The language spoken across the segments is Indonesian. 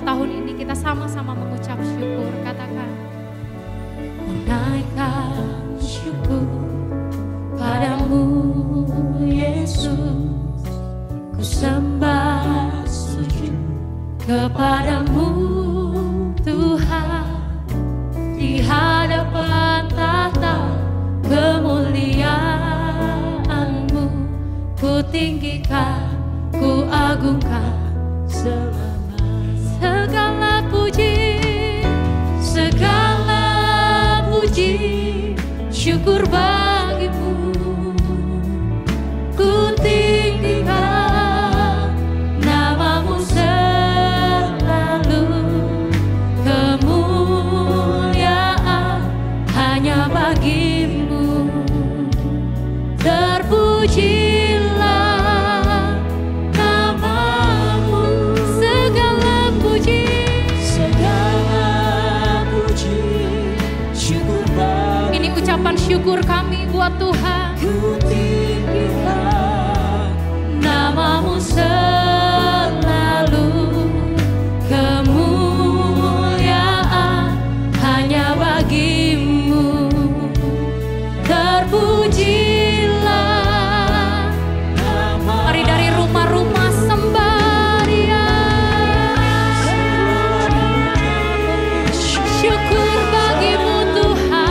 awal tahun ini kita sama-sama mengucap syukur. Katakan, menaikkan syukur padamu Yesus, ku sembah sujud kepadamu Tuhan, di hadapan tahta kemuliaan-Mu, ku tinggikan, ku agungkan segala puji, syukur bagimu, ku tinggikan namamu selalu, kemuliaan hanya bagimu, terpujilah namamu, segala puji, syukur bagimu. Ini ucapan syukur kami buat Tuhan. Ku tinggikan namamu selalu, kemuliaan hanya bagimu, terpujilah. Mari dari rumah-rumah sembah Dia, syukur bagimu Tuhan.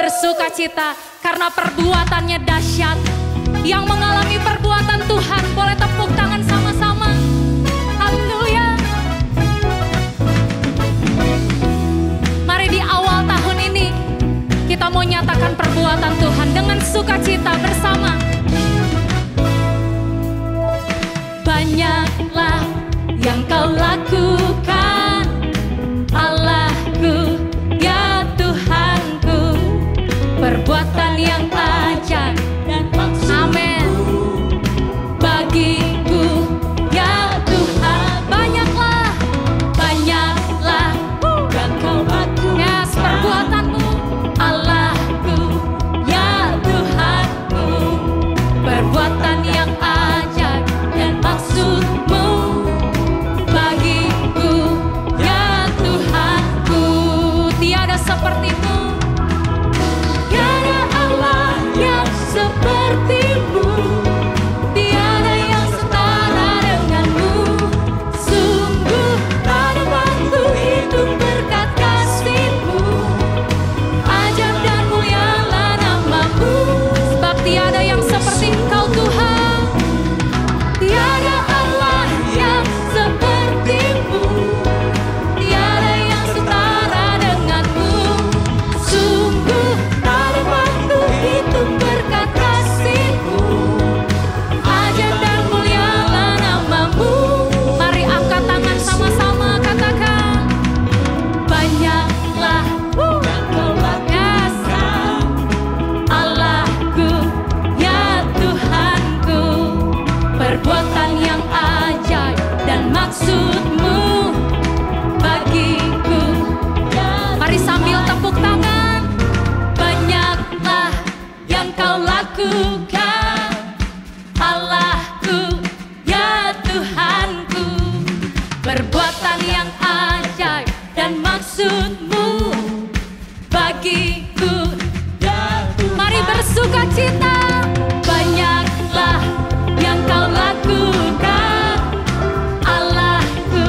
bersukacita karena perbuatannya dahsyat. Yang mengalami perbuatan Tuhan boleh tepuk tangan sama-sama. Haleluya. Mari di awal tahun ini kita mau nyatakan perbuatan Tuhan dengan sukacita bersama. Banyaklah yang kau lakukan, Allahku, ya Tuhanku, perbuatan yang ajaib dan maksud. Amin. Bagiku, ya Tuhan, banyaklah yang kau lakukan. Yes, perbuatanmu, Allahku, ya Tuhanku, perbuatan yang ajaib dan maksudmu. Bagiku, ya Tuhanku, tiada sepertimu. Tiada Allah yang sepertimu, tiada yang setara denganmu. Sungguh tak ada waktu hidup berkat kasih-Mu. Ajaib dan mulialah nama-Mu, sebab tiada yang seperti Engkau Tuhan. Tiada Allah yang seperti-Mu, tiada yang setara denganmu. Sungguh tak ada waktu hidup berkat kasih-Mu. Ajaib dan mulialah nama-Mu. Mari angkat tangan sama-sama, katakan. Banyaklah yang kau lakukan, Allahku, ya Tuhanku, perbuatan yang ajaib dan maksud-Mu. Bagiku, mari sambil tepuk tangan. Banyaklah yang kau lakukan, Allahku, ya Tuhanku, perbuatan yang ajaib dan maksud-Mu. Bagiku, mari bersukacita. Banyaklah yang kau lakukan, Allahku,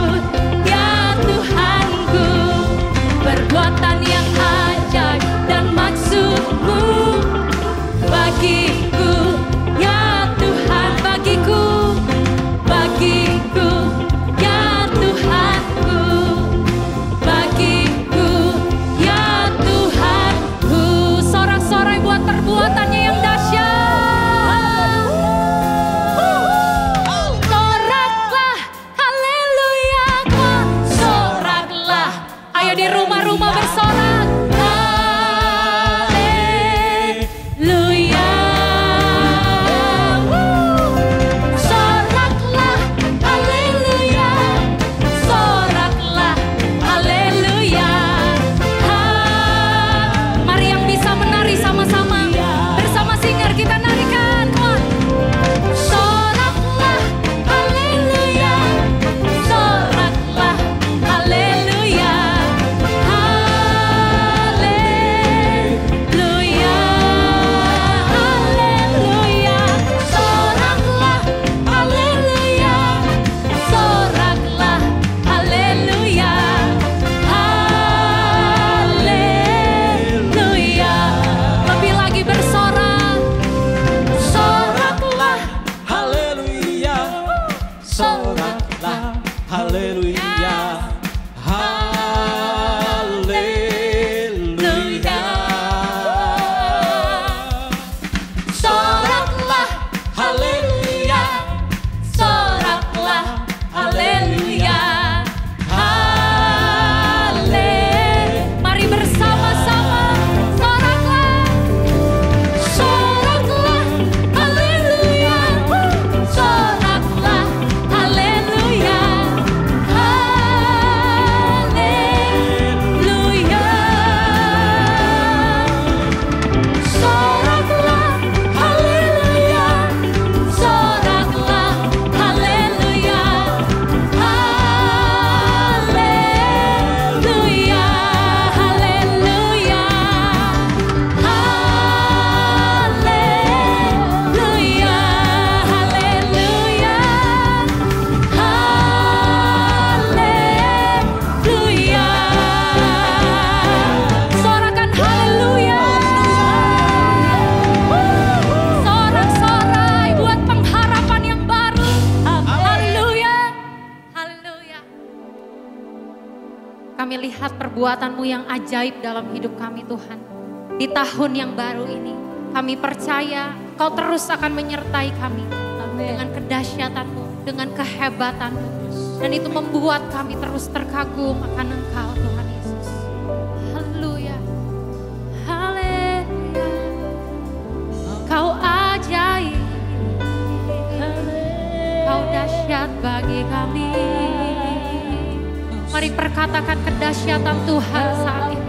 ya Tuhanku, perbuatan yang ajaib dan maksud-Mu. Bagiku, ya Tuhan, bagiku, ya Tuhanku, bagiku, ya Tuhanku. Sorak-sorai buat perbuatannya yang dahsyat. Soraklah, haleluya, soraklah. Ayo di rumah-rumah bersorak. Haleluya. Soraklah, haleluya. Soraklah, haleluya. Mari yang bisa menari sama-sama. Bersama singer kita narikan. Come on. Soraklah, haleluya. Soraklah, haleluya. perbuatan-Mu yang ajaib dalam hidup kami Tuhan. Di tahun yang baru ini, kami percaya Kau terus akan menyertai kami dengan kedahsyatan-Mu, dengan kehebatan-Mu. Dan itu membuat kami terus terkagum akan Engkau Tuhan Yesus. Haleluya, haleluya, Kau ajaib, Kau dahsyat bagi kami. Mari perkatakan kedahsyatan Tuhan saat ini.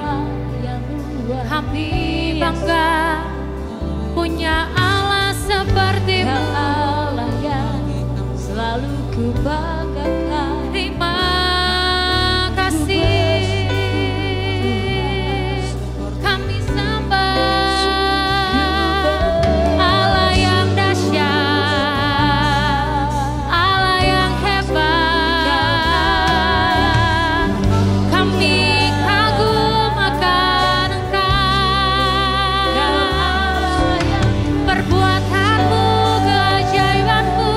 Kami bangga punya Allah seperti-Mu, Allah yang selalu kubanggakan. Terima kasih, kami sembah Allah yang dahsyat, Allah yang hebat. Kami kagum akan Engkau, perbuatan-Mu, keajaiban-Mu,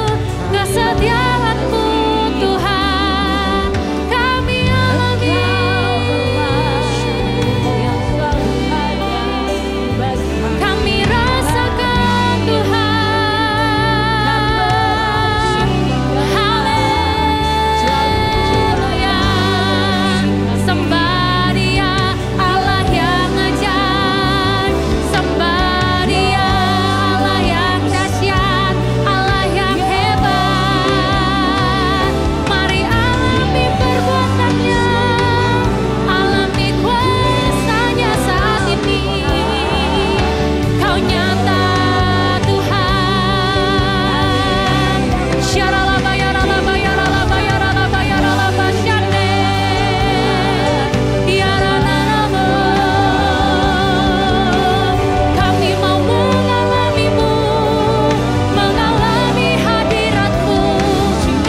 kesetiaan-Mu Tuhan. Kami alami, kami rasakan Tuhan. Haleluya, sembah Dia Allah yang ajaib, sembah Dia Allah yang dahsyat, Allah yang hebat. Mari alami perbuatan-Nya, alami kuasa-Nya saat ini. Kau nyata Tuhan. Syaralaba yaralaba yaralaba yaralaba yaralaba syane. Yaranaramo. Kami mau mengalami-Mu, mengalami hadirat-Mu.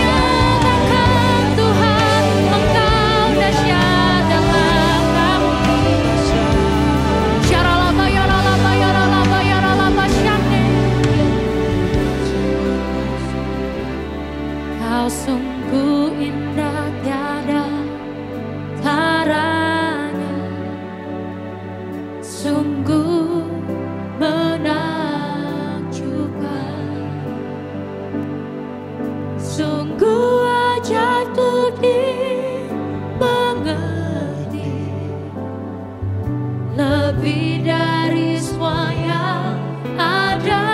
Nyatakan Tuhan, Engkau dahsyat dalam kami. Syaralaba yaralaba yaralaba yaralaba syane. Kau sungguh indah tiada taranya, sungguh menakjubkan, sungguh ajaib untuk dimengerti, lebih dari semua yang ada.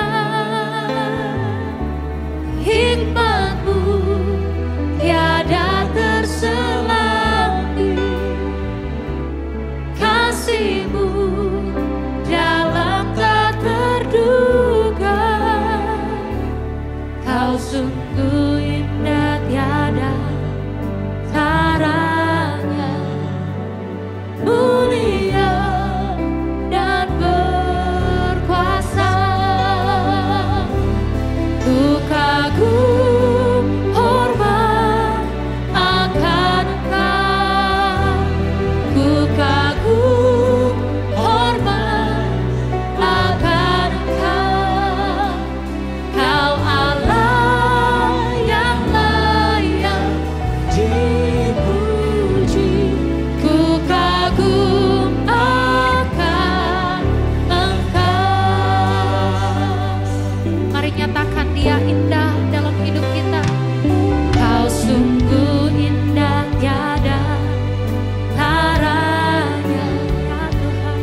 Hikmat-Mu tiada terselami, kasih-Mu dalam tak terduga. Kau sungguh indah tiada taranya, mulia dan berkuasa. Ku kagum hormat akan Engkau, ku kagum hormat akan Engkau. Kau Allah yang layak dipuji, ku kagum akan Engkau. Mari nyatakan Dia indah dalam hidup kita. Kau sungguh indah tiada taranya, ya Tuhan.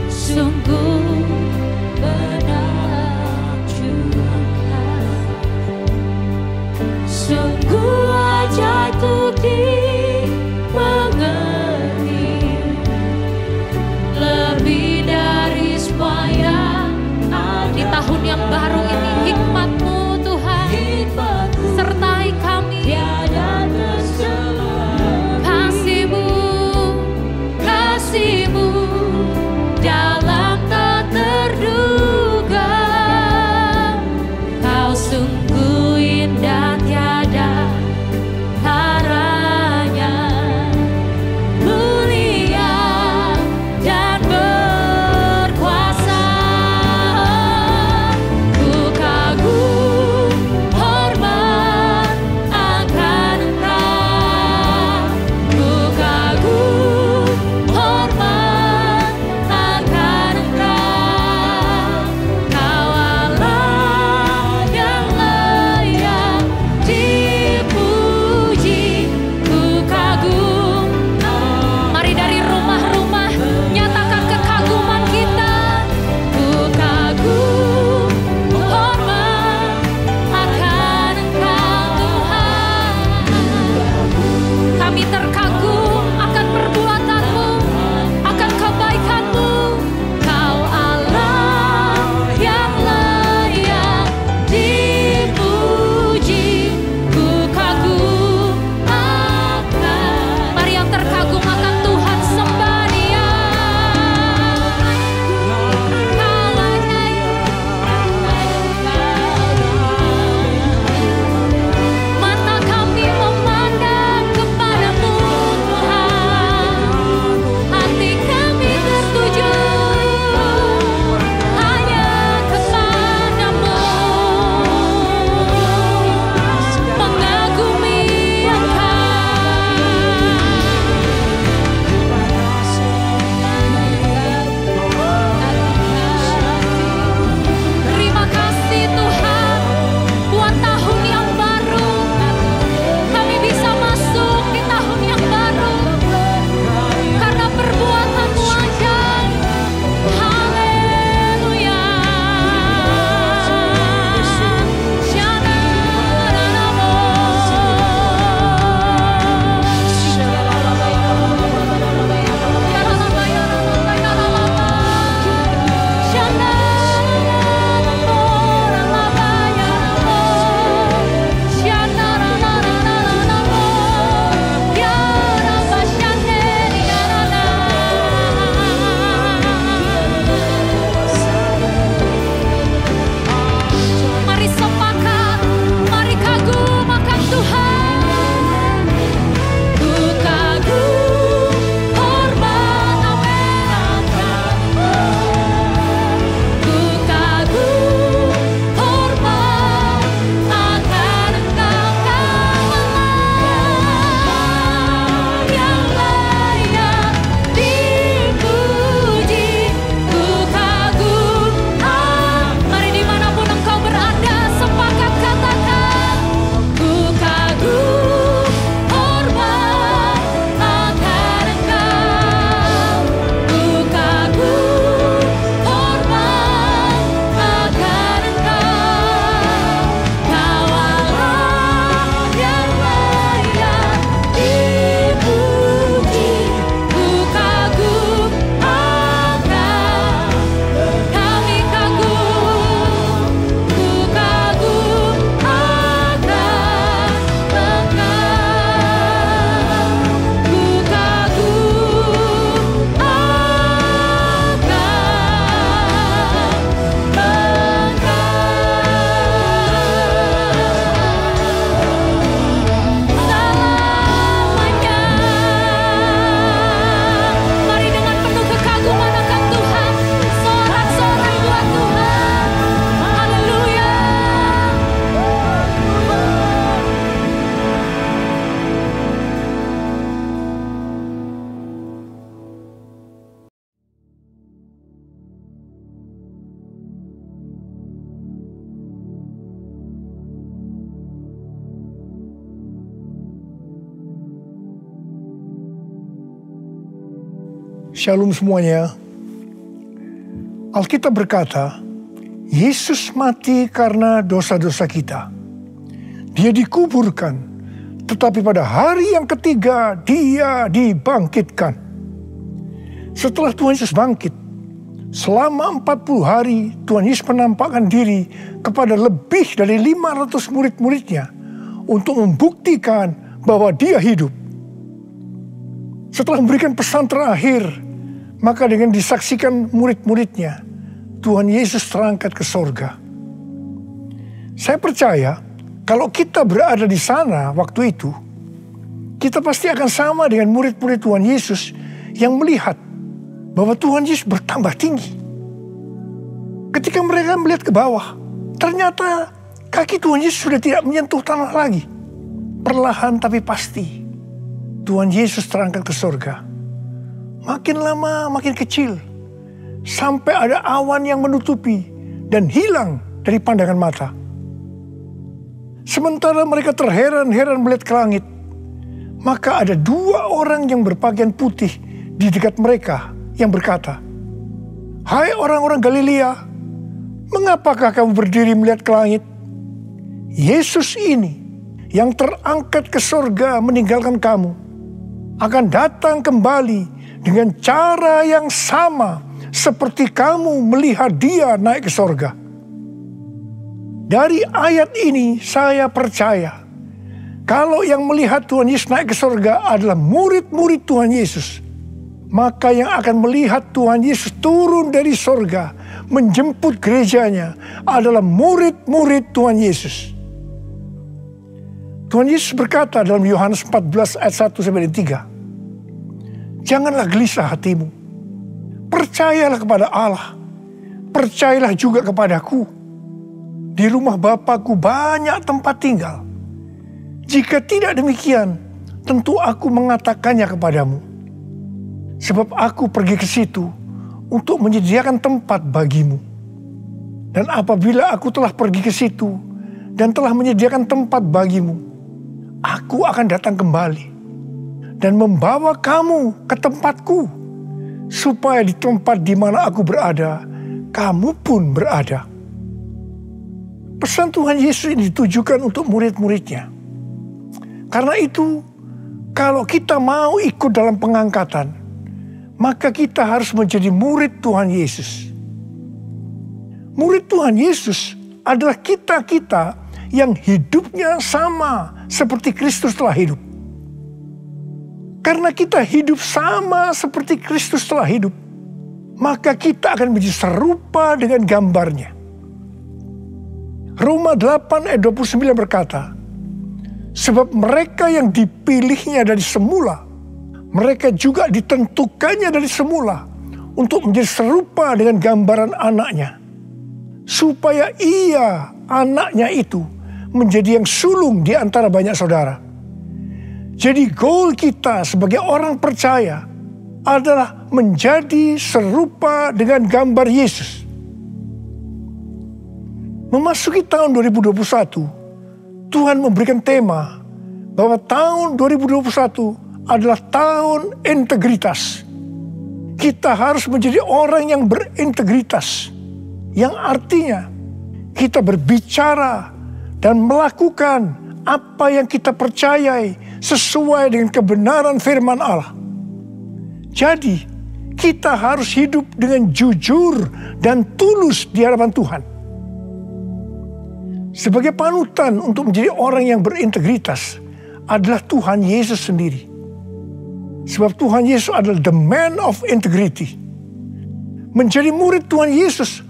Sungguh menakjubkan, sungguh ajaib untuk dimengerti, lebih dari semua yang ada. Di tahun yang baru ini, hikmat-Mu Tuhan sertai kami. Kasih-Mu, kasih-Mu dalam tak terduga. Kau sungguh indah tiada taranya, mulia dan berkuasa. Ku kagum hormat akan Engkau, ku kagum Shalom semuanya. Alkitab berkata, Yesus mati karena dosa-dosa kita. Dia dikuburkan, tetapi pada hari yang ketiga dia dibangkitkan. Setelah Tuhan Yesus bangkit, selama 40 hari Tuhan Yesus menampakkan diri kepada lebih dari 500 murid-muridnya untuk membuktikan bahwa dia hidup. Setelah memberikan pesan terakhir, maka dengan disaksikan murid-muridnya, Tuhan Yesus terangkat ke sorga. Saya percaya kalau kita berada di sana waktu itu, kita pasti akan sama dengan murid-murid Tuhan Yesus yang melihat bahwa Tuhan Yesus bertambah tinggi. Ketika mereka melihat ke bawah, ternyata kaki Tuhan Yesus sudah tidak menyentuh tanah lagi. Perlahan tapi pasti, Tuhan Yesus terangkat ke sorga. Makin lama makin kecil, sampai ada awan yang menutupi dan hilang dari pandangan mata. Sementara mereka terheran-heran melihat ke langit, maka ada 2 orang yang berpakaian putih di dekat mereka yang berkata, "Hai orang-orang Galilea, mengapakah kamu berdiri melihat ke langit? Yesus ini yang terangkat ke sorga meninggalkan kamu akan datang kembali dengan cara yang sama seperti kamu melihat dia naik ke sorga." Dari ayat ini saya percaya kalau yang melihat Tuhan Yesus naik ke sorga adalah murid-murid Tuhan Yesus, maka yang akan melihat Tuhan Yesus turun dari sorga menjemput gerejanya adalah murid-murid Tuhan Yesus. Tuhan Yesus berkata dalam Yohanes 14 ayat 1-3, "Janganlah gelisah hatimu. Percayalah kepada Allah. Percayalah juga kepadaku. Di rumah Bapa-Ku banyak tempat tinggal. Jika tidak demikian, tentu aku mengatakannya kepadamu. Sebab aku pergi ke situ untuk menyediakan tempat bagimu. Dan apabila aku telah pergi ke situ dan telah menyediakan tempat bagimu, aku akan datang kembali dan membawa kamu ke tempatku, supaya di tempat di mana aku berada, kamu pun berada." Pesan Tuhan Yesus ini ditujukan untuk murid-muridnya. Karena itu, kalau kita mau ikut dalam pengangkatan, maka kita harus menjadi murid Tuhan Yesus. Murid Tuhan Yesus adalah kita-kita yang hidupnya sama seperti Kristus telah hidup. Karena kita hidup sama seperti Kristus telah hidup, maka kita akan menjadi serupa dengan gambarnya. Roma 8 ayat 29 berkata, "Sebab mereka yang dipilihnya dari semula, mereka juga ditentukannya dari semula untuk menjadi serupa dengan gambaran anaknya, supaya ia, anaknya itu, menjadi yang sulung di antara banyak saudara." Jadi goal kita sebagai orang percaya adalah menjadi serupa dengan gambar Yesus. Memasuki tahun 2021, Tuhan memberikan tema bahwa tahun 2021 adalah tahun integritas. Kita harus menjadi orang yang berintegritas, yang artinya kita berbicara dan melakukan apa yang kita percayai sesuai dengan kebenaran firman Allah. Jadi, kita harus hidup dengan jujur dan tulus di hadapan Tuhan. Sebagai panutan untuk menjadi orang yang berintegritas adalah Tuhan Yesus sendiri. Sebab Tuhan Yesus adalah the man of integrity. Menjadi murid Tuhan Yesus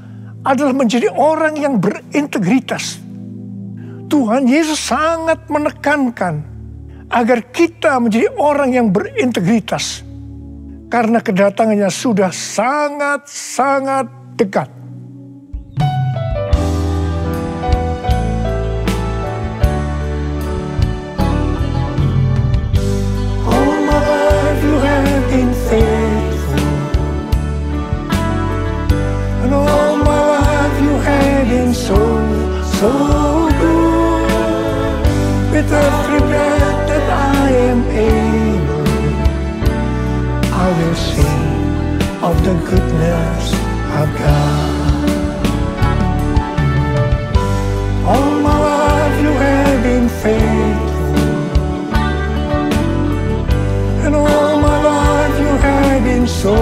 adalah menjadi orang yang berintegritas. Tuhan Yesus sangat menekankan agar kita menjadi orang yang berintegritas, karena kedatangannya sudah sangat-sangat dekat. All my life you have been faithful, and all my life you have been so good. With every breath that I am able, I will sing of the goodness of God. All my life you have been faithful, and all my life you have been so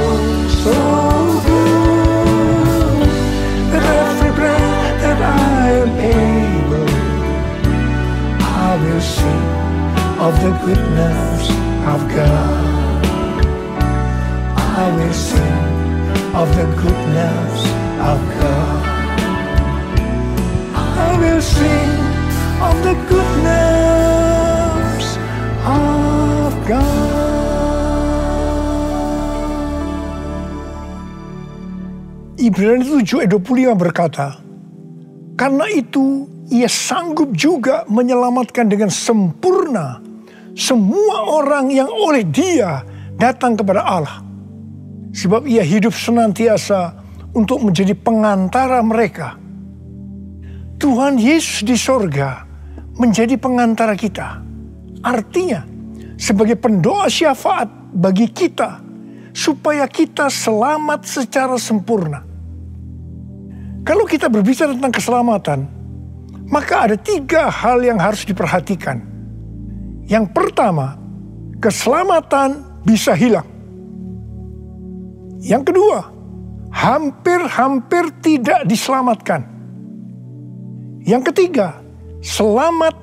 good. With every breath that I am able, I will sing of the goodness of God. I will sing of the goodness of God. I will sing of the goodness of God. Ibrani 7 ayat 25 berkata, karena itu ia sanggup juga menyelamatkan dengan sempurna semua orang yang oleh Dia datang kepada Allah. Sebab Ia hidup senantiasa untuk menjadi pengantara mereka. Tuhan Yesus di sorga menjadi pengantara kita. Artinya, sebagai pendoa syafaat bagi kita, supaya kita selamat secara sempurna. Kalau kita berbicara tentang keselamatan, maka ada 3 hal yang harus diperhatikan. Yang pertama, keselamatan bisa hilang. Yang kedua, hampir-hampir tidak diselamatkan. Yang ketiga, selamat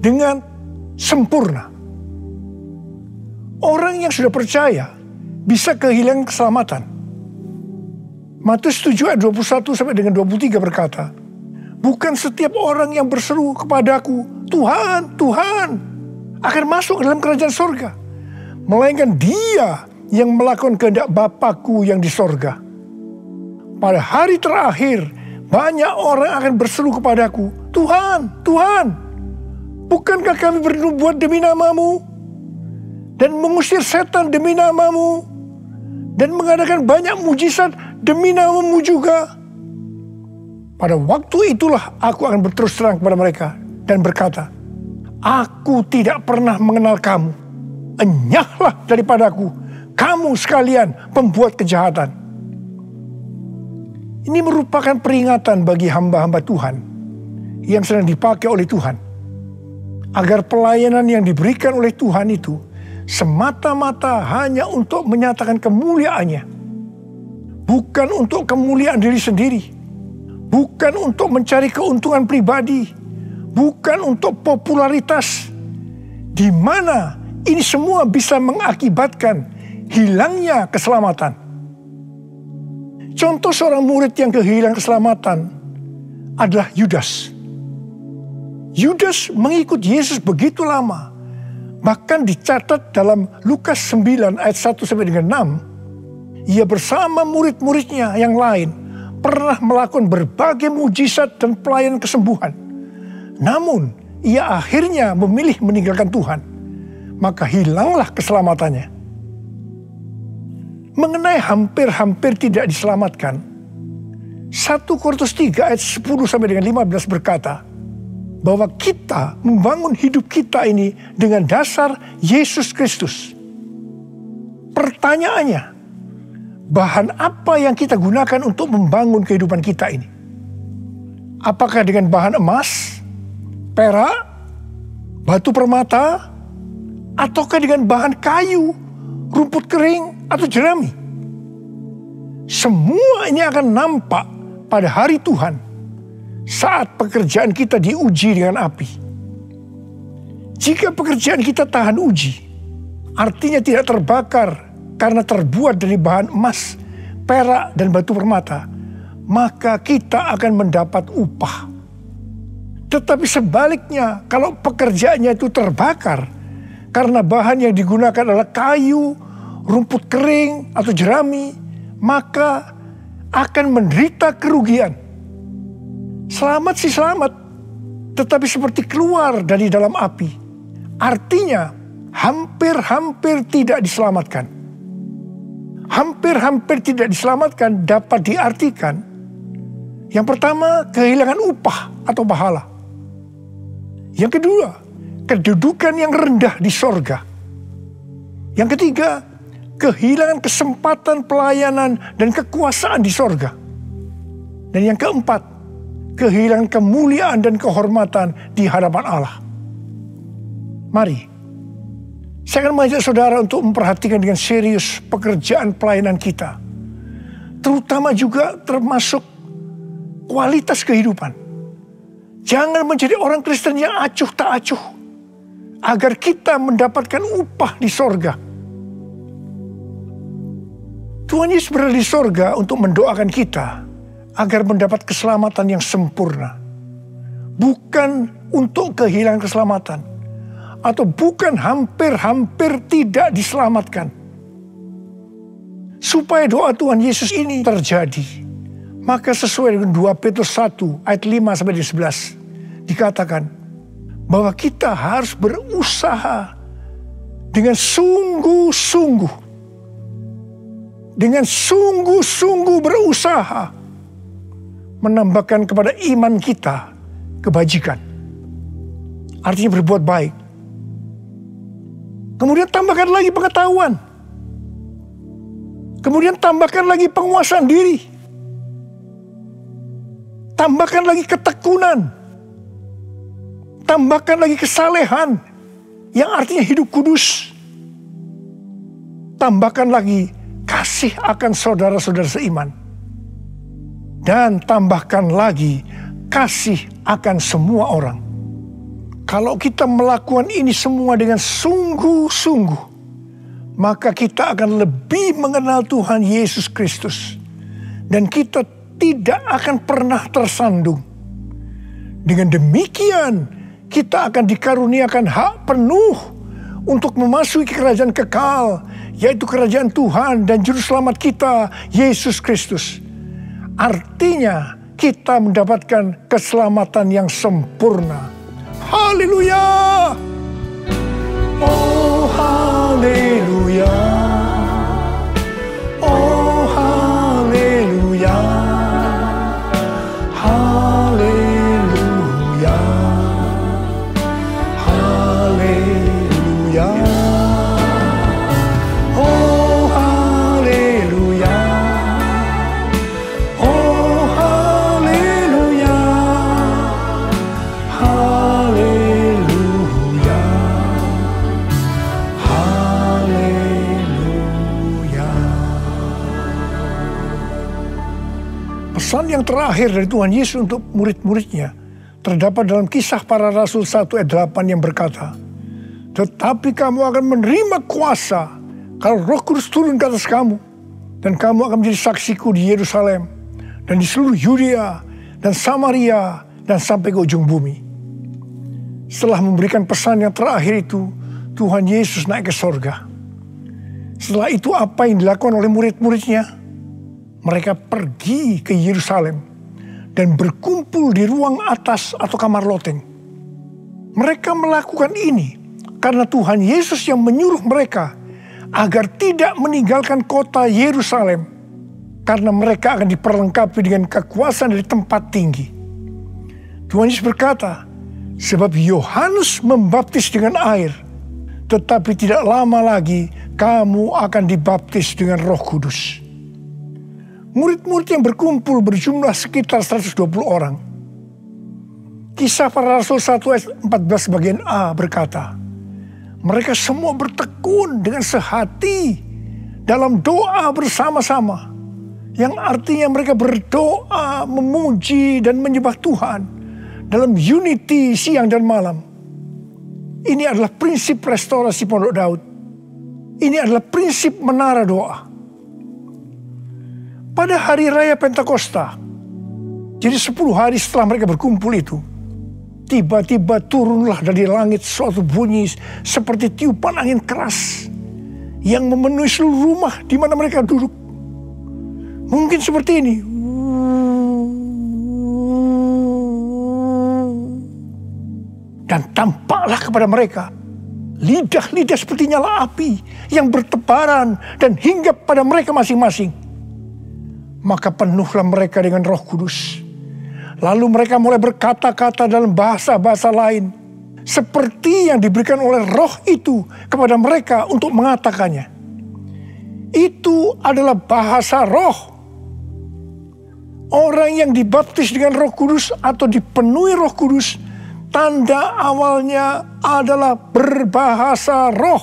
dengan sempurna. Orang yang sudah percaya bisa kehilangan keselamatan. Matius 7 ayat 21 sampai dengan 23 berkata, bukan setiap orang yang berseru kepadaku, Tuhan, Tuhan, akan masuk ke dalam kerajaan sorga, melainkan dia yang melakukan kehendak Bapakku yang di sorga. Pada hari terakhir, banyak orang akan berseru kepadaku, Tuhan, Tuhan, bukankah kami bernubuat demi namamu, dan mengusir setan demi namamu, dan mengadakan banyak mujizat demi namamu juga? Pada waktu itulah aku akan berterus terang kepada mereka dan berkata, aku tidak pernah mengenal kamu. Enyahlah daripadaku, kamu sekalian pembuat kejahatan. Ini merupakan peringatan bagi hamba-hamba Tuhan yang sedang dipakai oleh Tuhan, agar pelayanan yang diberikan oleh Tuhan itu semata-mata hanya untuk menyatakan kemuliaannya, bukan untuk kemuliaan diri sendiri, bukan untuk mencari keuntungan pribadi, bukan untuk popularitas, di mana ini semua bisa mengakibatkan hilangnya keselamatan. Contoh seorang murid yang kehilangan keselamatan adalah Yudas. Yudas mengikut Yesus begitu lama, bahkan dicatat dalam Lukas 9 ayat 1 sampai dengan 6, ia bersama murid-muridnya yang lain pernah melakukan berbagai mujizat dan pelayanan kesembuhan. Namun, ia akhirnya memilih meninggalkan Tuhan, maka hilanglah keselamatannya. Mengenai hampir-hampir tidak diselamatkan, 1 Korintus 3 ayat 10 sampai dengan 15 berkata, bahwa kita membangun hidup kita ini dengan dasar Yesus Kristus. Pertanyaannya, bahan apa yang kita gunakan untuk membangun kehidupan kita ini? Apakah dengan bahan emas, perak, batu permata, ataukah dengan bahan kayu, rumput kering, atau jerami? Semua ini akan nampak pada hari Tuhan saat pekerjaan kita diuji dengan api. Jika pekerjaan kita tahan uji, artinya tidak terbakar karena terbuat dari bahan emas, perak, dan batu permata, maka kita akan mendapat upah. Tetapi sebaliknya, kalau pekerjaannya itu terbakar karena bahan yang digunakan adalah kayu, rumput kering, atau jerami, maka akan menderita kerugian. Selamat sih selamat, tetapi seperti keluar dari dalam api. Artinya, hampir-hampir tidak diselamatkan. Hampir-hampir tidak diselamatkan dapat diartikan, yang pertama, kehilangan upah atau pahala. Yang kedua, kedudukan yang rendah di sorga. Yang ketiga, kehilangan kesempatan pelayanan dan kekuasaan di sorga. Dan yang keempat, kehilangan kemuliaan dan kehormatan di hadapan Allah. Mari, saya akan mengajak saudara untuk memperhatikan dengan serius pekerjaan pelayanan kita. Terutama juga termasuk kualitas kehidupan. Jangan menjadi orang Kristen yang acuh tak acuh, agar kita mendapatkan upah di sorga. Tuhan Yesus berada di sorga untuk mendoakan kita agar mendapat keselamatan yang sempurna. Bukan untuk kehilangan keselamatan, atau bukan hampir-hampir tidak diselamatkan. Supaya doa Tuhan Yesus ini terjadi, maka sesuai dengan 2 Petrus 1 ayat 5-11 dikatakan bahwa kita harus berusaha dengan sungguh-sungguh. Dengan sungguh-sungguh berusaha menambahkan kepada iman kita kebajikan. Artinya berbuat baik. Kemudian tambahkan lagi pengetahuan. Kemudian tambahkan lagi penguasaan diri. Tambahkan lagi ketekunan. Tambahkan lagi kesalehan, yang artinya hidup kudus. Tambahkan lagi kasih akan saudara-saudara seiman. Dan tambahkan lagi kasih akan semua orang. Kalau kita melakukan ini semua dengan sungguh-sungguh, maka kita akan lebih mengenal Tuhan Yesus Kristus. Dan kita tidak akan pernah tersandung. Dengan demikian, kita akan dikaruniakan hak penuh untuk memasuki kerajaan kekal, yaitu kerajaan Tuhan dan Juru Selamat kita, Yesus Kristus. Artinya, kita mendapatkan keselamatan yang sempurna. Haleluya! Oh, haleluya! Oh, haleluya! Haleluya! Haleluya! Oh, haleluya! Oh, haleluya! Haleluya! Haleluya! Pesan yang terakhir dari Tuhan Yesus untuk murid-muridnya terdapat dalam Kisah Para Rasul 1 ayat 8 yang berkata, "Tetapi kamu akan menerima kuasa kalau Roh Kudus turun ke atas kamu, dan kamu akan menjadi saksiku di Yerusalem dan di seluruh Yudea dan Samaria dan sampai ke ujung bumi." Setelah memberikan pesan yang terakhir itu, Tuhan Yesus naik ke sorga. Setelah itu apa yang dilakukan oleh murid-muridnya? Mereka pergi ke Yerusalem dan berkumpul di ruang atas atau kamar loteng. Mereka melakukan ini karena Tuhan Yesus yang menyuruh mereka agar tidak meninggalkan kota Yerusalem, karena mereka akan diperlengkapi dengan kekuasaan dari tempat tinggi. Tuhan Yesus berkata, "Sebab Yohanes membaptis dengan air, tetapi tidak lama lagi kamu akan dibaptis dengan Roh Kudus." Murid-murid yang berkumpul berjumlah sekitar 120 orang. Kisah Para Rasul 1 ayat 14 bagian A berkata, mereka semua bertekun dengan sehati dalam doa bersama-sama. Yang artinya mereka berdoa, memuji dan menyembah Tuhan dalam unity siang dan malam. Ini adalah prinsip restorasi Pondok Daud. Ini adalah prinsip menara doa. Pada hari raya Pentakosta, jadi 10 hari setelah mereka berkumpul itu, tiba-tiba turunlah dari langit suatu bunyi seperti tiupan angin keras yang memenuhi seluruh rumah di mana mereka duduk. Mungkin seperti ini. Dan tampaklah kepada mereka lidah-lidah seperti nyala api yang bertebaran dan hinggap pada mereka masing-masing. Maka penuhlah mereka dengan Roh Kudus. Lalu mereka mulai berkata-kata dalam bahasa-bahasa lain, seperti yang diberikan oleh Roh itu kepada mereka untuk mengatakannya. Itu adalah bahasa roh. Orang yang dibaptis dengan Roh Kudus atau dipenuhi Roh Kudus, tanda awalnya adalah berbahasa roh.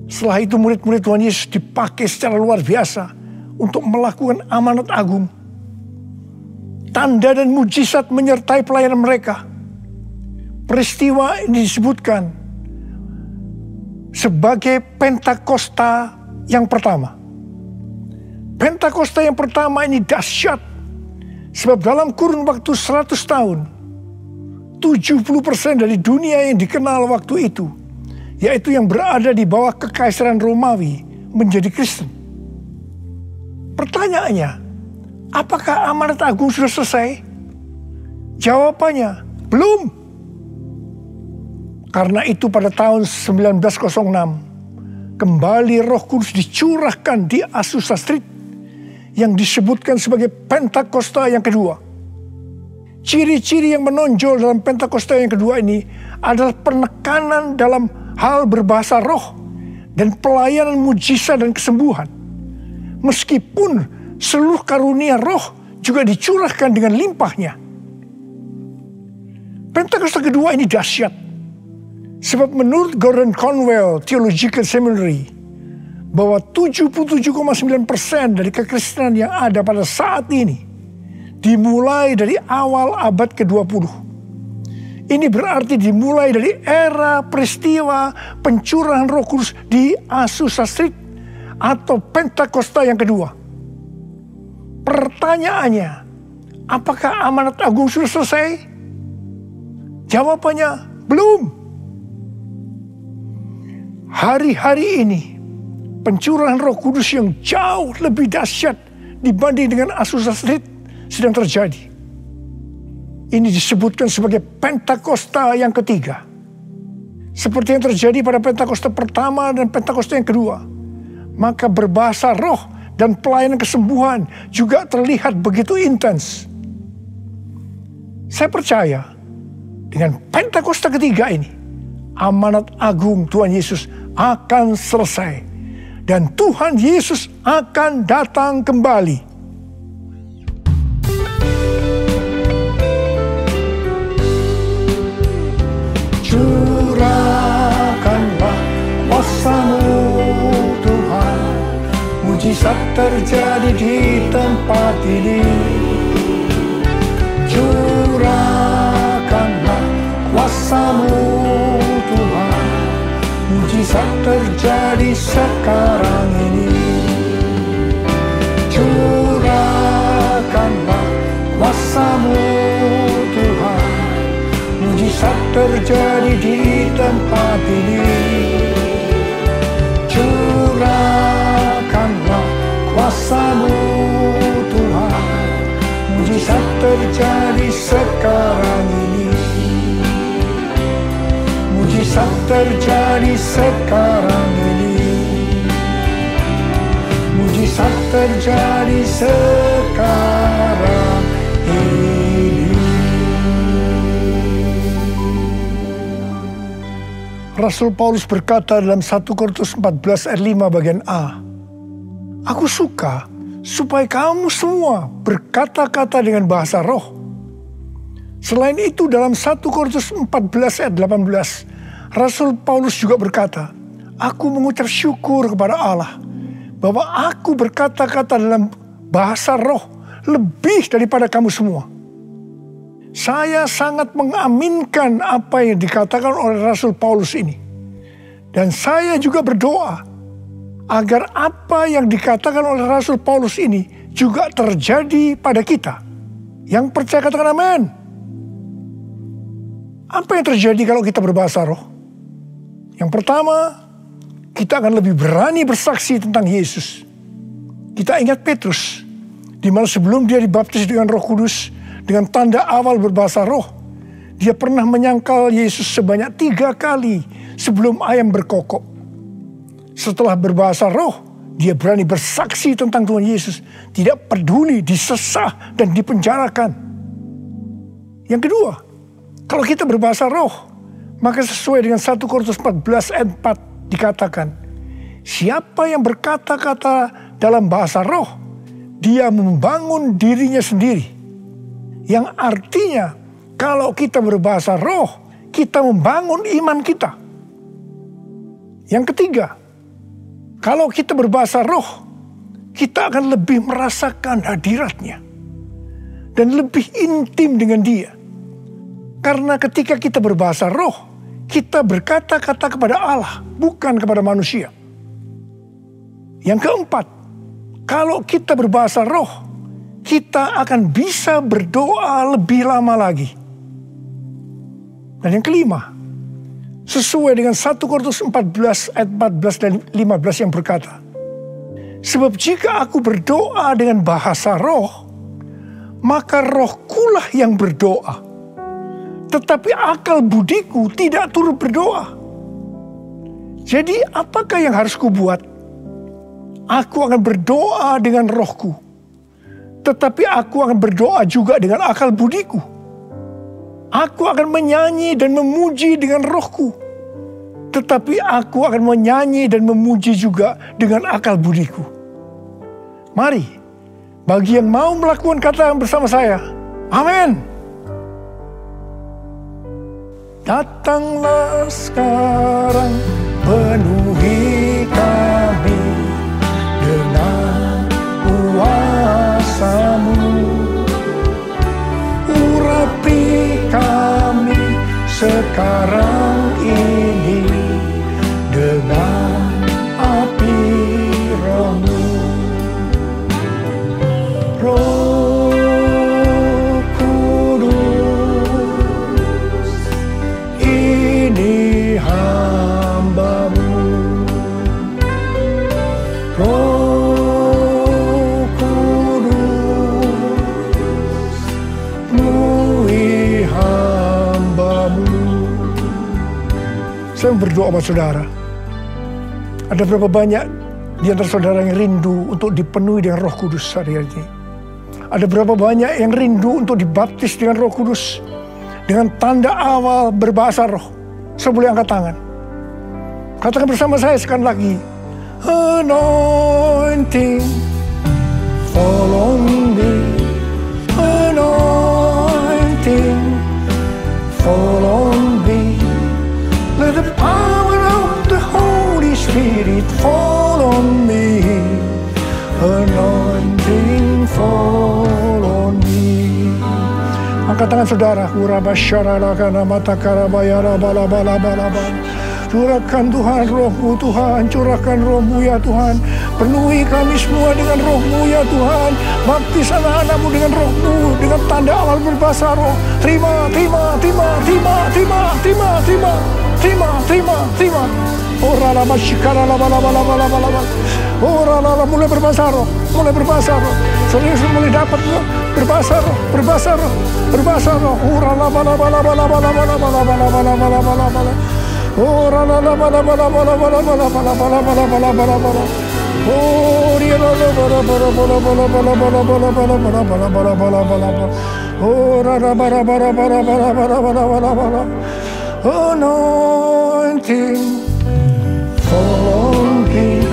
Setelah itu murid-murid Tuhan Yesus dipakai secara luar biasa untuk melakukan amanat agung. Tanda dan mujizat menyertai pelayanan mereka. Peristiwa ini disebutkan sebagai Pentakosta yang pertama. Pentakosta yang pertama ini dahsyat. Sebab dalam kurun waktu 100 tahun, 70% dari dunia yang dikenal waktu itu, yaitu yang berada di bawah kekaisaran Romawi, menjadi Kristen. Pertanyaannya, apakah amanat agung sudah selesai? Jawabannya, belum. Karena itu pada tahun 1906, kembali Roh Kudus dicurahkan di Azusa Street, yang disebutkan sebagai Pentakosta yang kedua. Ciri-ciri yang menonjol dalam Pentakosta yang kedua ini adalah penekanan dalam hal berbahasa roh dan pelayanan mujizat dan kesembuhan. Meskipun seluruh karunia roh juga dicurahkan dengan limpahnya. Pentakosta kedua ini dahsyat. Sebab menurut Gordon Conwell Theological Seminary, bahwa 77,9% dari kekristenan yang ada pada saat ini dimulai dari awal abad ke-20. Ini berarti dimulai dari era peristiwa pencurahan Roh Kudus di Azusa Street atau Pentakosta yang kedua. Pertanyaannya, apakah amanat agung sudah selesai? Jawabannya, belum. Hari-hari ini pencurahan Roh Kudus yang jauh lebih dahsyat dibanding dengan Azusa Street sedang terjadi. Ini disebutkan sebagai Pentakosta yang ketiga. Seperti yang terjadi pada Pentakosta pertama dan Pentakosta yang kedua. Maka berbahasa roh dan pelayanan kesembuhan juga terlihat begitu intens. Saya percaya dengan Pentakosta ketiga ini, amanat agung Tuhan Yesus akan selesai. Dan Tuhan Yesus akan datang kembali. Curahkanlah kuasa-Mu Tuhan, mujizat terjadi di tempat ini. Curahkanlah kuasa-Mu Tuhan, mujizat terjadi sekarang ini. Curahkanlah kuasa-Mu Tuhan, mujizat terjadi di tempat ini. Curahkanlah kuasa-Mu Tuhan, mujizat terjadi sekarang ini. Mujizat terjadi sekarang ini. Mujizat terjadi sekarang ini. Rasul Paulus berkata dalam 1 Korintus 14 ayat 5 bagian A, "Aku suka supaya kamu semua berkata-kata dengan bahasa roh." Selain itu dalam 1 Korintus 14 ayat 18, Rasul Paulus juga berkata, "Aku mengucap syukur kepada Allah bahwa aku berkata-kata dalam bahasa roh lebih daripada kamu semua." Saya sangat mengaminkan apa yang dikatakan oleh Rasul Paulus ini. Dan saya juga berdoa agar apa yang dikatakan oleh Rasul Paulus ini juga terjadi pada kita. Yang percaya katakan amin. Apa yang terjadi kalau kita berbahasa roh? Yang pertama, kita akan lebih berani bersaksi tentang Yesus. Kita ingat Petrus, di mana sebelum dia dibaptis dengan Roh Kudus, dengan tanda awal berbahasa roh, dia pernah menyangkal Yesus sebanyak 3 kali sebelum ayam berkokok. Setelah berbahasa roh, dia berani bersaksi tentang Tuhan Yesus, tidak peduli disesah dan dipenjarakan. Yang kedua, kalau kita berbahasa roh, maka sesuai dengan 1 Korintus 14 ayat 4 dikatakan, Siapa yang berkata-kata dalam bahasa roh, dia membangun dirinya sendiri. Yang artinya, kalau kita berbahasa roh, kita membangun iman kita. Yang ketiga, kalau kita berbahasa roh, kita akan lebih merasakan hadiratnya. Dan lebih intim dengan dia. Karena ketika kita berbahasa roh, kita berkata-kata kepada Allah, bukan kepada manusia. Yang keempat, kalau kita berbahasa roh, kita akan bisa berdoa lebih lama lagi. Dan yang kelima, sesuai dengan 1 Korintus 14 ayat 14 dan 15 yang berkata, sebab jika aku berdoa dengan bahasa roh, maka rohkulah yang berdoa. Tetapi akal budiku tidak turut berdoa. Jadi apakah yang harus kubuat? Aku akan berdoa dengan rohku. Tetapi aku akan berdoa juga dengan akal budiku. Aku akan menyanyi dan memuji dengan rohku. Tetapi aku akan menyanyi dan memuji juga dengan akal budiku. Mari, bagi yang mau melakukan kata bersama saya, amin. Datanglah sekarang, penuhi kami dengan kuasa-Mu. Urapi kami sekarang ini dengan api Roh-Mu. Roh Kudus, ini hamba-Mu. Roh Kudus, penuhi hamba-Mu. Saya berdoa buat saudara. Ada berapa banyak di antara saudara yang rindu untuk dipenuhi dengan Roh Kudus hari ini? Ada berapa banyak yang rindu untuk dibaptis dengan Roh Kudus? Dengan tanda awal berbahasa roh. Saya boleh angkat tangan. Katakan bersama saya sekali lagi. Anointing, fall on me. Anointing, fall on me. Let the power of the Holy Spirit fall on me. Anointing, fall on me. Angkat tangan saudara. Curahkan Tuhan Roh-Mu, Tuhan. Curahkan Roh-Mu ya Tuhan. Penuhi kami semua dengan Roh-Mu ya Tuhan. Baptis anak-anak-Mu dengan Roh-Mu, dengan tanda awal berbahasa roh. Terima. Ora la masyikara la bala. Ora la mulai berbahasa roh. Saudara mulai dapat berbahasa roh. Ora la bala. Ora la bala. Oh dia la bala. Ora la bala. Anointing, fall on me.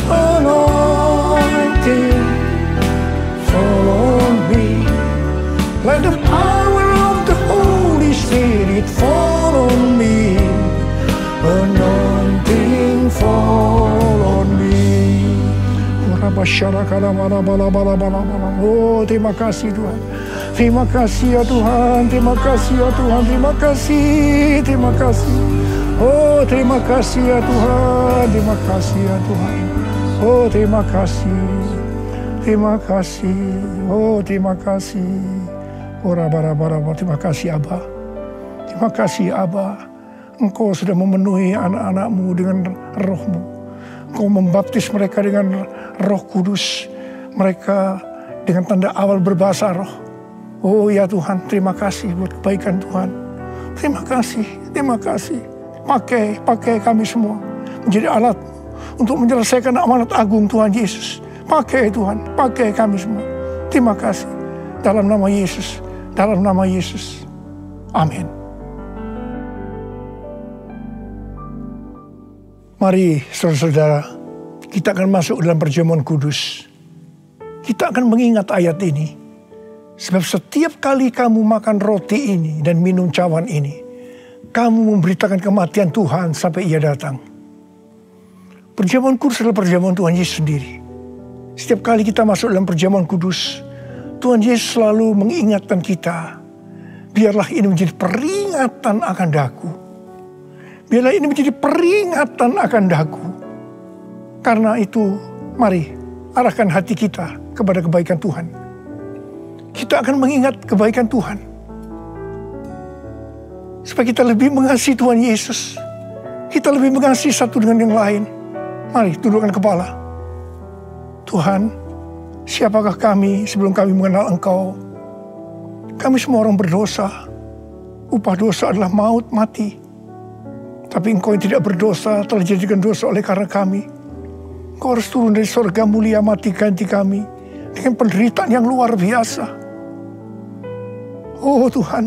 Anointing, fall on me. Let the power of the Holy Spirit fall on me. Anointing, fall on me. Oh, terima kasih Tuhan. Terima kasih ya Tuhan. Terima kasih ya Tuhan. Terima kasih. Oh, terima kasih ya Tuhan. Terima kasih ya Tuhan. Oh, terima kasih. Oh, terima kasih. Ora bara. Terima kasih Abba. Terima kasih Abba. Engkau sudah memenuhi anak-anak-Mu dengan Roh-Mu. Engkau membaptis mereka dengan Roh Kudus. Mereka dengan tanda awal berbahasa roh. Oh ya Tuhan, terima kasih buat kebaikan Tuhan. Terima kasih. Pakai kami semua menjadi alat untuk menyelesaikan amanat agung Tuhan Yesus. Pakai Tuhan, pakai kami semua. Terima kasih. Dalam nama Yesus. Amin. Mari saudara-saudara, kita akan masuk dalam perjamuan kudus. Kita akan mengingat ayat ini. Sebab setiap kali kamu makan roti ini dan minum cawan ini, kamu memberitakan kematian Tuhan sampai Ia datang. Perjamuan kudus adalah perjamuan Tuhan Yesus sendiri. Setiap kali kita masuk dalam perjamuan kudus, Tuhan Yesus selalu mengingatkan kita, biarlah ini menjadi peringatan akan daku. Biarlah ini menjadi peringatan akan daku. Karena itu, mari arahkan hati kita kepada kebaikan Tuhan. Kita akan mengingat kebaikan Tuhan. Supaya kita lebih mengasihi Tuhan Yesus. Kita lebih mengasihi satu dengan yang lain. Mari tundukkan kepala. Tuhan, siapakah kami sebelum kami mengenal Engkau? Kami semua orang berdosa. Upah dosa adalah maut, mati. Tapi Engkau yang tidak berdosa telah dijadikan dosa oleh karena kami. Engkau harus turun dari surga mulia, mati ganti kami dengan penderitaan yang luar biasa. Oh Tuhan,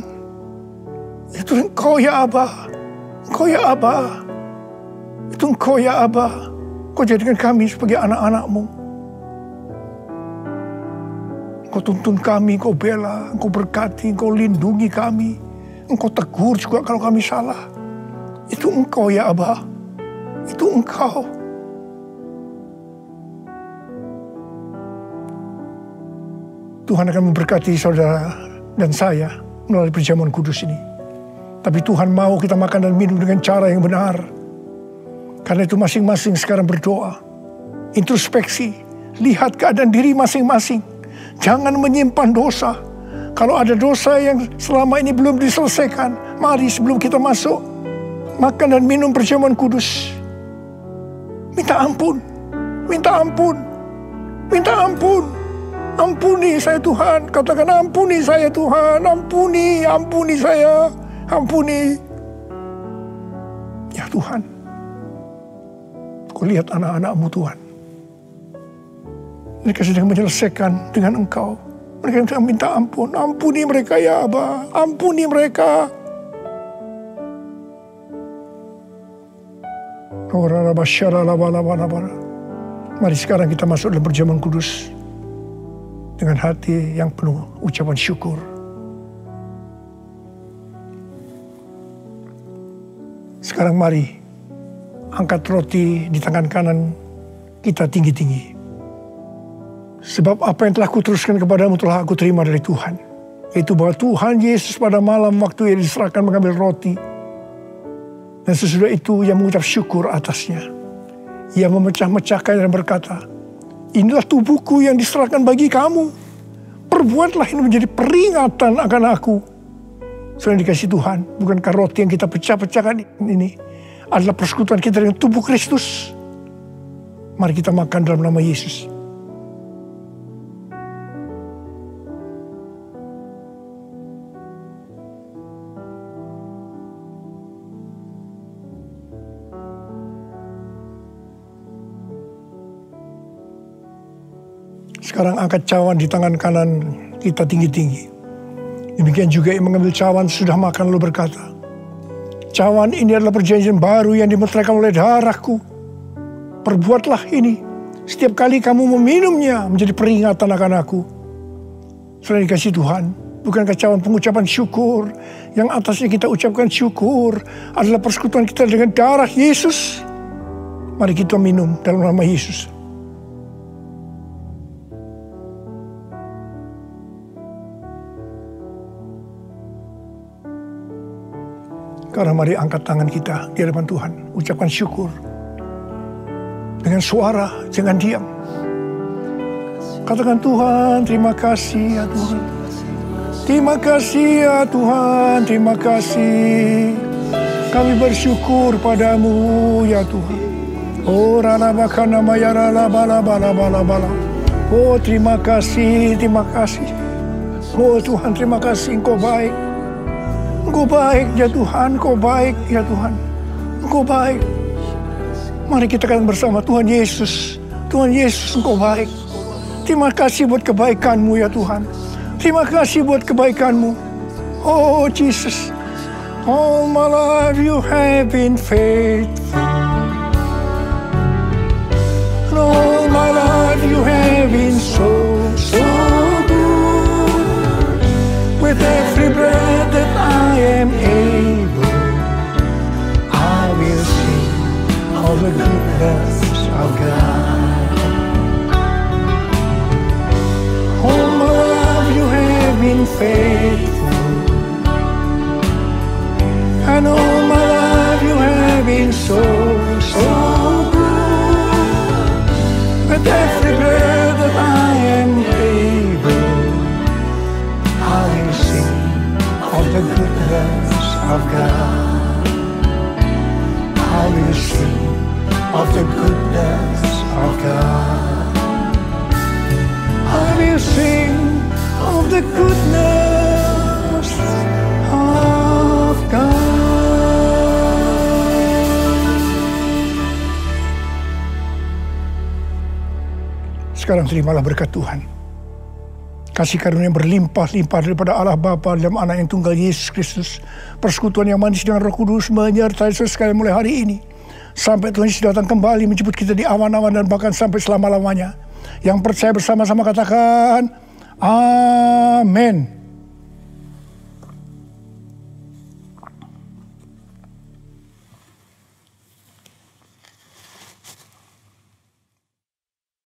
itu Engkau ya Aba. Engkau ya Aba. Itu Engkau ya Aba. Engkau jadikan kami sebagai anak-anak-Mu. Engkau tuntun kami, Engkau bela, Engkau berkati, Engkau lindungi kami. Engkau tegur juga kalau kami salah. Itu Engkau ya Aba. Itu Engkau. Tuhan akan memberkati saudara dan saya melalui perjamuan kudus ini. Tapi Tuhan mau kita makan dan minum dengan cara yang benar. Karena itu masing-masing sekarang berdoa. Introspeksi. Lihat keadaan diri masing-masing. Jangan menyimpan dosa. Kalau ada dosa yang selama ini belum diselesaikan, mari sebelum kita masuk makan dan minum perjamuan kudus, minta ampun. Minta ampun. Minta ampun. Ampuni saya Tuhan. Katakan ampuni saya Tuhan. Ampuni saya. Ampuni. Ya Tuhan. Kau lihat anak-anak-Mu Tuhan. Mereka sedang menyelesaikan dengan Engkau. Mereka sedang minta ampun. Ampuni mereka ya Aba. Ampuni mereka. Mari sekarang kita masuk dalam perjamuan kudus. Dengan hati yang penuh ucapan syukur. Sekarang mari angkat roti di tangan kanan kita tinggi-tinggi. Sebab apa yang telah kuteruskan kepadamu telah aku terima dari Tuhan. Yaitu bahwa Tuhan Yesus pada malam waktu Ia diserahkan mengambil roti. Dan sesudah itu Ia mengucap syukur atasnya. Ia memecah-mecahkan dan berkata, inilah tubuhku yang diserahkan bagi kamu. Perbuatlah ini menjadi peringatan akan aku. Selain dikasih Tuhan, bukankah roti yang kita pecah-pecahkan ini adalah persekutuan kita dengan tubuh Kristus? Mari kita makan dalam nama Yesus. Sekarang angkat cawan di tangan kanan kita tinggi-tinggi. Demikian juga yang mengambil cawan sudah makan lalu berkata, cawan ini adalah perjanjian baru yang dimeteraikan oleh darahku. Perbuatlah ini setiap kali kamu meminumnya menjadi peringatan akan aku. Selain dikasih Tuhan, bukankah cawan pengucapan syukur yang atasnya kita ucapkan syukur adalah persekutuan kita dengan darah Yesus? Mari kita minum dalam nama Yesus. Karena mari angkat tangan kita di hadapan Tuhan. Ucapkan syukur. Dengan suara, jangan diam. Katakan Tuhan, terima kasih ya Tuhan. Terima kasih ya Tuhan, terima kasih. Kami bersyukur padamu ya Tuhan. Oh rana bakana mayara la bala bala bala bala. Oh terima kasih, terima kasih. Oh Tuhan, terima kasih, Engkau baik. Engkau baik ya Tuhan, Engkau baik ya Tuhan. Engkau baik. Mari kita katakan bersama, Tuhan Yesus. Tuhan Yesus, Engkau baik. Terima kasih buat kebaikan-Mu ya Tuhan. Terima kasih buat kebaikan-Mu. Oh Jesus. All my life you have been faithful. And all my life you have been so, so good. With every breath that I am able, I will sing of the goodness of God. All my life you have been faithful, and all my life you have been so, so good. With every breath that I am able, I will sing of the goodness of God. I will sing of the goodness of God. I will sing of the goodness of God. Sekarang terimalah berkat Tuhan. Kasih karunia berlimpah-limpah daripada Allah Bapa dalam Anak yang tunggal Yesus Kristus. Persekutuan yang manis dengan Roh Kudus menyertai saudara sekalian mulai hari ini. Sampai Tuhan Yesus datang kembali menjemput kita di awan-awan dan bahkan sampai selama-lamanya. Yang percaya bersama-sama katakan, Amin.